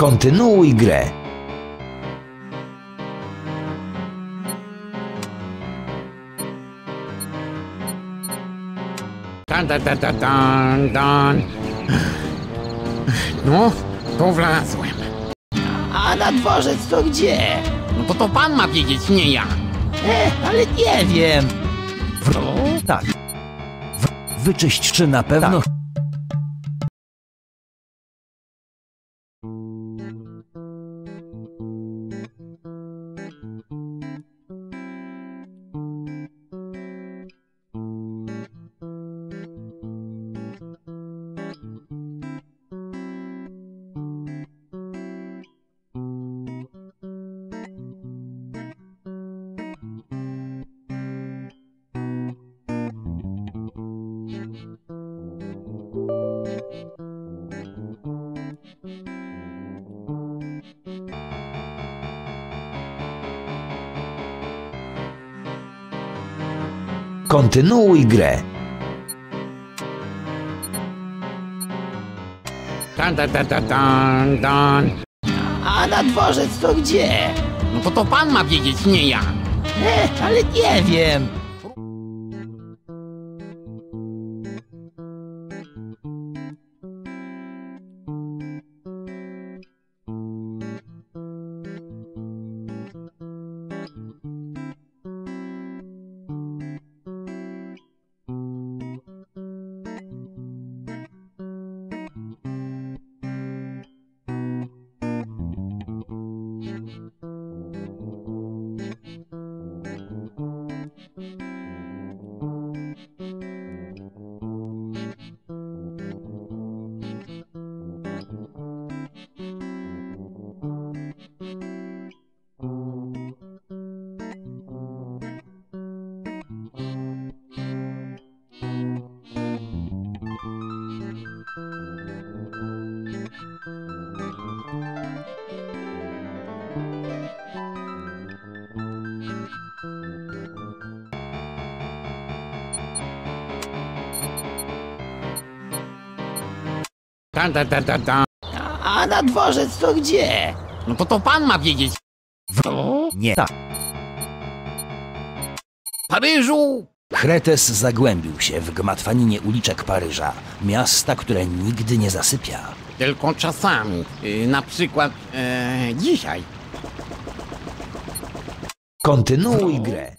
Kontynuuj grę. No, to wlazłem. A na dworzec to gdzie? No to pan ma wiedzieć, nie ja. Ale nie wiem. Tak. Wyczyść, czy na pewno... Tak. Kontynuuj grę. A na dworzec to gdzie? No to pan ma wiedzieć, nie ja. Ale nie wiem. A na dworzec to gdzie? No to pan ma wiedzieć. Nie. Tak. Paryżu! Kretes zagłębił się w gmatwaninie uliczek Paryża, miasta, które nigdy nie zasypia. Tylko czasami. Na przykład dzisiaj. Kontynuuj grę.